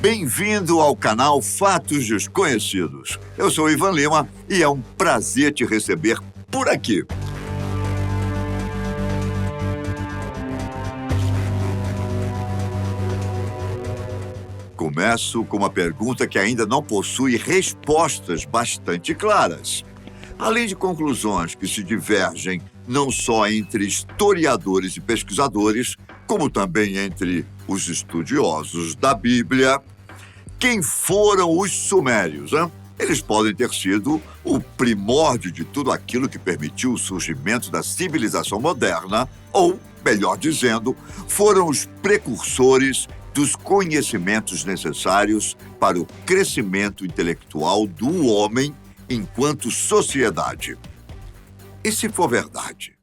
Bem-vindo ao canal Fatos Desconhecidos. Eu sou Ivan Lima e é um prazer te receber por aqui. Começo com uma pergunta que ainda não possui respostas bastante claras. Além de conclusões que se divergem não só entre historiadores e pesquisadores, como também entre os estudiosos da Bíblia, quem foram os sumérios, hein? Eles podem ter sido o primórdio de tudo aquilo que permitiu o surgimento da civilização moderna, ou, melhor dizendo, foram os precursores dos conhecimentos necessários para o crescimento intelectual do homem enquanto sociedade. E se for verdade?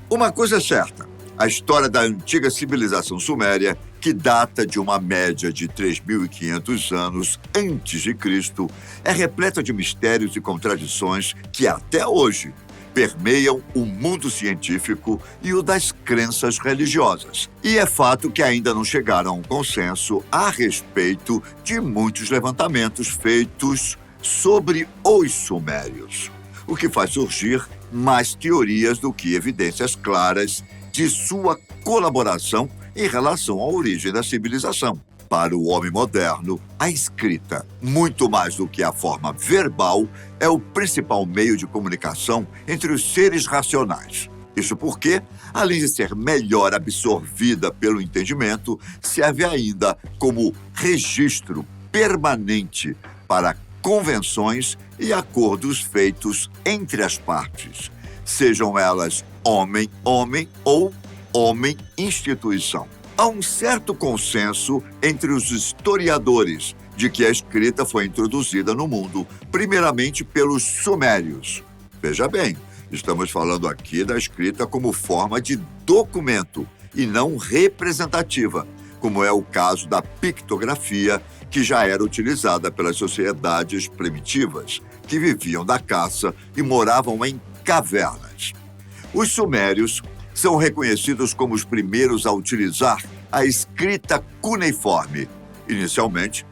Uma coisa é certa, a história da antiga civilização suméria, que data de uma média de 3.500 anos antes de Cristo, é repleta de mistérios e contradições que até hoje permeiam o mundo científico e o das crenças religiosas. E é fato que ainda não chegaram a um consenso a respeito de muitos levantamentos feitos sobre os sumérios, o que faz surgir mais teorias do que evidências claras de sua colaboração em relação à origem da civilização. Para o homem moderno, a escrita, muito mais do que a forma verbal, é o principal meio de comunicação entre os seres racionais. Isso porque, além de ser melhor absorvida pelo entendimento, serve ainda como registro permanente para convenções e acordos feitos entre as partes, sejam elas homem-homem ou homem-instituição. Há um certo consenso entre os historiadores de que a escrita foi introduzida no mundo, primeiramente pelos sumérios. Veja bem, estamos falando aqui da escrita como forma de documento e não representativa, como é o caso da pictografia, que já era utilizada pelas sociedades primitivas, que viviam da caça e moravam em cavernas. Os sumérios são reconhecidos como os primeiros a utilizar a escrita cuneiforme. Inicialmente,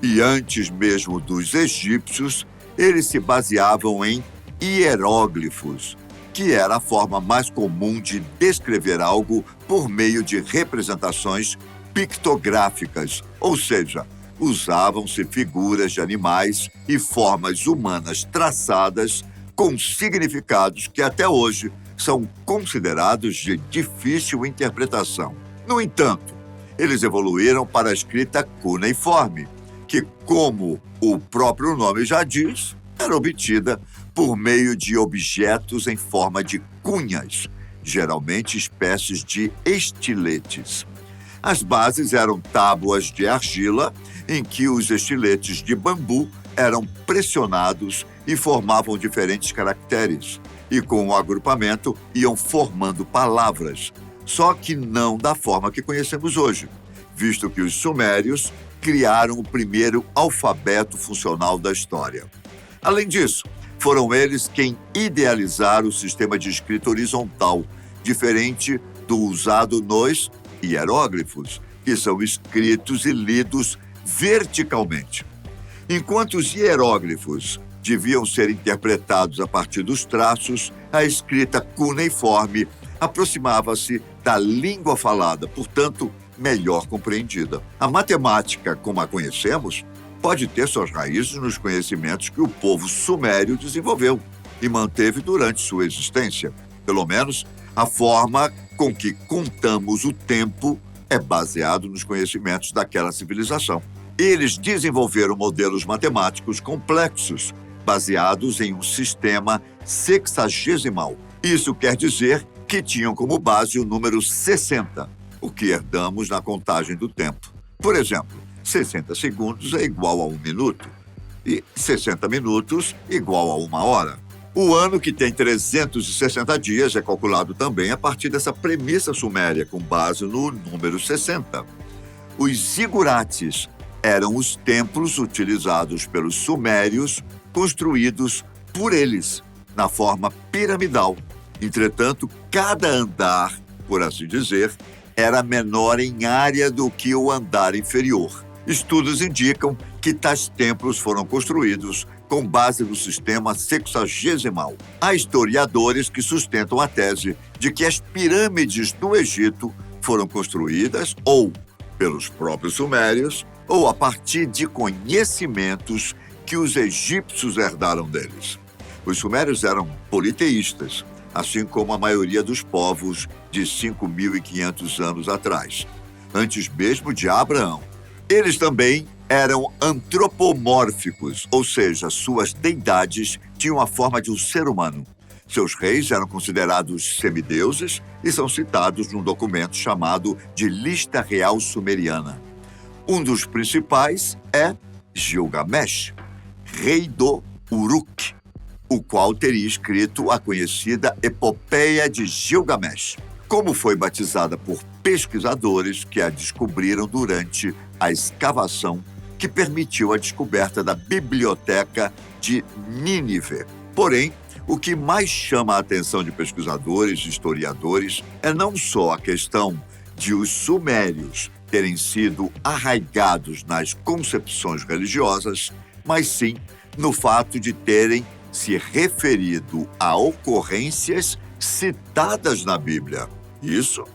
e antes mesmo dos egípcios, eles se baseavam em hieróglifos, que era a forma mais comum de descrever algo por meio de representações pictográficas, ou seja, usavam-se figuras de animais e formas humanas traçadas com significados que até hoje são considerados de difícil interpretação. No entanto, eles evoluíram para a escrita cuneiforme, que, como o próprio nome já diz, era obtida por meio de objetos em forma de cunhas, geralmente espécies de estiletes. As bases eram tábuas de argila, em que os estiletes de bambu eram pressionados e formavam diferentes caracteres, e com o agrupamento iam formando palavras, só que não da forma que conhecemos hoje, visto que os sumérios criaram o primeiro alfabeto funcional da história. Além disso, foram eles quem idealizaram o sistema de escrita horizontal, diferente do usado nos hieróglifos, que são escritos e lidos verticalmente. Enquanto os hieróglifos deviam ser interpretados a partir dos traços, a escrita cuneiforme aproximava-se da língua falada, portanto, melhor compreendida. A matemática, como a conhecemos, pode ter suas raízes nos conhecimentos que o povo sumério desenvolveu e manteve durante sua existência. Pelo menos, a forma com que contamos o tempo é baseado nos conhecimentos daquela civilização. Eles desenvolveram modelos matemáticos complexos, baseados em um sistema sexagesimal. Isso quer dizer que tinham como base o número 60, o que herdamos na contagem do tempo. Por exemplo, 60 segundos é igual a 1 minuto e 60 minutos igual a 1 hora. O ano, que tem 360 dias, é calculado também a partir dessa premissa suméria, com base no número 60. Os zigurates eram os templos utilizados pelos sumérios, construídos por eles, na forma piramidal, Entretanto, cada andar, por assim dizer, era menor em área do que o andar inferior. Estudos indicam que tais templos foram construídos com base no sistema sexagesimal. Há historiadores que sustentam a tese de que as pirâmides do Egito foram construídas ou pelos próprios sumérios ou a partir de conhecimentos que os egípcios herdaram deles. Os sumérios eram politeístas, assim como a maioria dos povos de 5.500 anos atrás, antes mesmo de Abraão. Eles também eram antropomórficos, ou seja, suas deidades tinham a forma de um ser humano. Seus reis eram considerados semideuses e são citados num documento chamado de Lista Real Sumeriana. Um dos principais é Gilgamesh, rei do Uruk, o qual teria escrito a conhecida Epopeia de Gilgamesh, como foi batizada por pesquisadores que a descobriram durante a escavação que permitiu a descoberta da biblioteca de Nínive. Porém, o que mais chama a atenção de pesquisadores e historiadores é não só a questão de os sumérios terem sido arraigados nas concepções religiosas, mas sim no fato de terem se referido a ocorrências citadas na Bíblia. Isso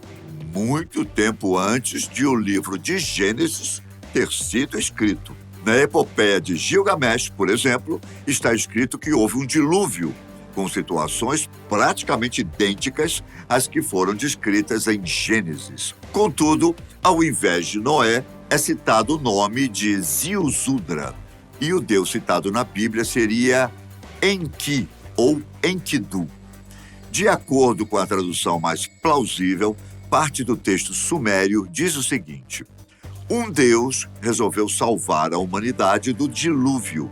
muito tempo antes de o livro de Gênesis ter sido escrito. Na Epopeia de Gilgamesh, por exemplo, está escrito que houve um dilúvio, com situações praticamente idênticas às que foram descritas em Gênesis. Contudo, ao invés de Noé, é citado o nome de Ziusudra, e o deus citado na Bíblia seria Enki ou Enkidu. De acordo com a tradução mais plausível, parte do texto sumério diz o seguinte: um deus resolveu salvar a humanidade do dilúvio,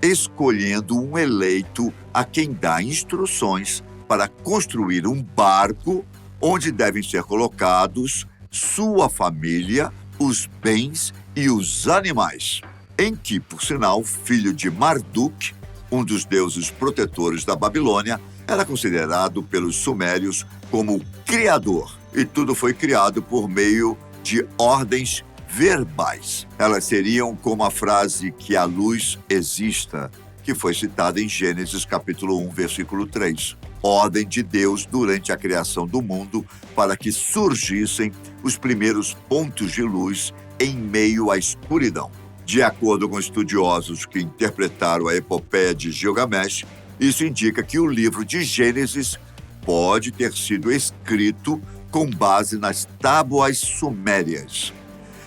escolhendo um eleito a quem dá instruções para construir um barco onde devem ser colocados sua família, os bens e os animais. Enki, por sinal, filho de Marduk, um dos deuses protetores da Babilônia, era considerado pelos sumérios como o criador, e tudo foi criado por meio de ordens verbais. Elas seriam como a frase que a luz exista, que foi citada em Gênesis capítulo 1, versículo 3. Ordem de Deus durante a criação do mundo para que surgissem os primeiros pontos de luz em meio à escuridão. De acordo com estudiosos que interpretaram a Epopeia de Gilgamesh, isso indica que o livro de Gênesis pode ter sido escrito com base nas tábuas sumérias.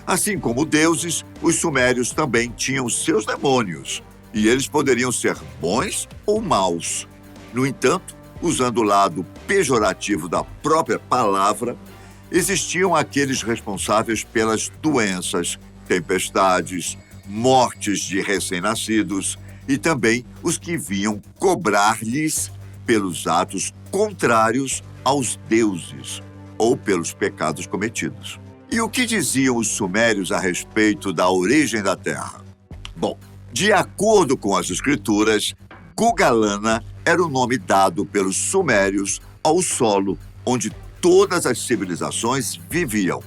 Assim como deuses, os sumérios também tinham seus demônios, e eles poderiam ser bons ou maus. No entanto, usando o lado pejorativo da própria palavra, existiam aqueles responsáveis pelas doenças, tempestades, mortes de recém-nascidos e também os que vinham cobrar-lhes pelos atos contrários aos deuses ou pelos pecados cometidos. E o que diziam os sumérios a respeito da origem da Terra? Bom, de acordo com as escrituras, Gugalana era o nome dado pelos sumérios ao solo onde todas as civilizações viviam.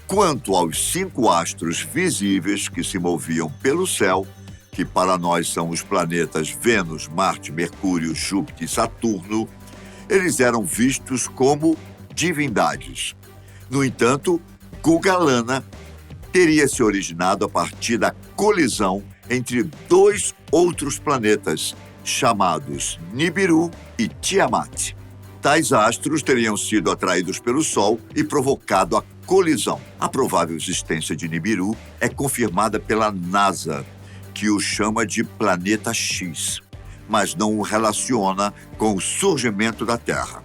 Quanto aos 5 astros visíveis que se moviam pelo céu, que para nós são os planetas Vênus, Marte, Mercúrio, Júpiter e Saturno, eles eram vistos como divindades. No entanto, Gugalana teria se originado a partir da colisão entre 2 outros planetas, chamados Nibiru e Tiamat. Tais astros teriam sido atraídos pelo Sol e provocado a colisão. A provável existência de Nibiru é confirmada pela NASA, que o chama de Planeta X, mas não o relaciona com o surgimento da Terra.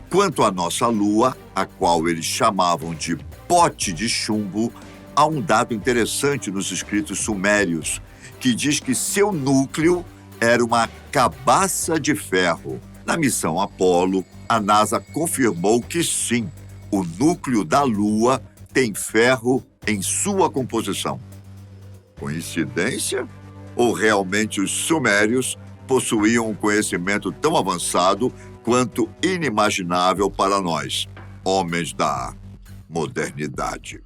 Quanto à nossa Lua, a qual eles chamavam de pote de chumbo, há um dado interessante nos escritos sumérios, que diz que seu núcleo era uma cabaça de ferro. Na missão Apolo, a NASA confirmou que sim, o núcleo da Lua tem ferro em sua composição. Coincidência? Ou realmente os sumérios possuíam um conhecimento tão avançado quanto inimaginável para nós, homens da modernidade.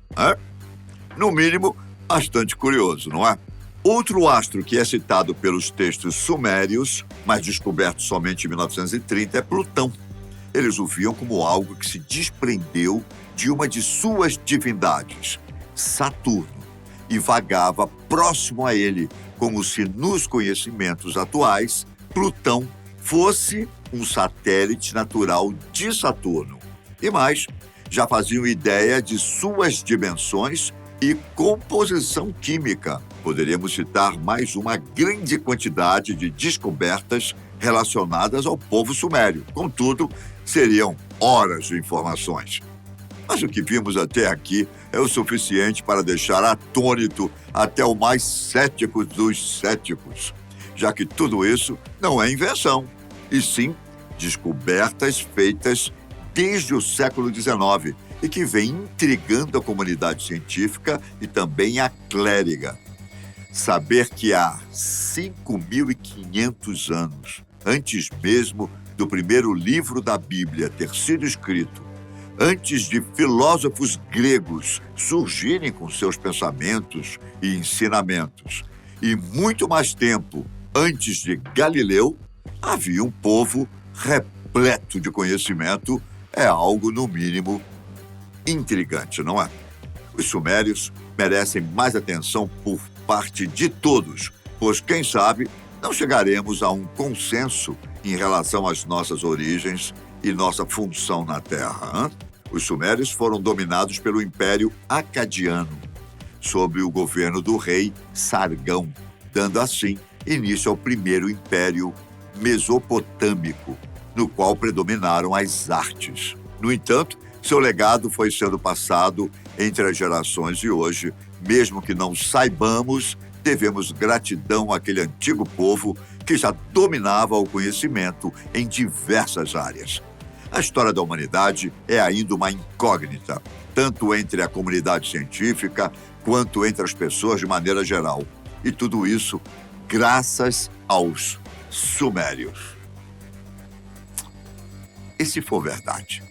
No mínimo, bastante curioso, não é? Outro astro que é citado pelos textos sumérios, mas descoberto somente em 1930, é Plutão. Eles o viam como algo que se desprendeu de uma de suas divindades, Saturno, e vagava próximo a ele, como se nos conhecimentos atuais, Plutão fosse um satélite natural de Saturno. E mais, já faziam ideia de suas dimensões e composição química. Poderíamos citar mais uma grande quantidade de descobertas relacionadas ao povo sumério. Contudo, seriam horas de informações. Mas o que vimos até aqui é o suficiente para deixar atônito até o mais cético dos céticos, já que tudo isso não é invenção, e sim descobertas feitas desde o século XIX e que vem intrigando a comunidade científica e também a clériga. Saber que há 5.500 anos, antes mesmo do primeiro livro da Bíblia ter sido escrito, antes de filósofos gregos surgirem com seus pensamentos e ensinamentos, e muito mais tempo antes de Galileu, havia um povo repleto de conhecimento, é algo, no mínimo, intrigante, não é? Os sumérios merecem mais atenção por parte de todos, pois, quem sabe, não chegaremos a um consenso em relação às nossas origens e nossa função na Terra. Os sumérios foram dominados pelo Império Acadiano, sob o governo do rei Sargão, dando assim início ao primeiro Império Mesopotâmico, no qual predominaram as artes. No entanto, seu legado foi sendo passado entre as gerações e hoje, mesmo que não saibamos, devemos gratidão àquele antigo povo que já dominava o conhecimento em diversas áreas. A história da humanidade é ainda uma incógnita, tanto entre a comunidade científica quanto entre as pessoas de maneira geral. E tudo isso graças aos sumérios. E se for verdade?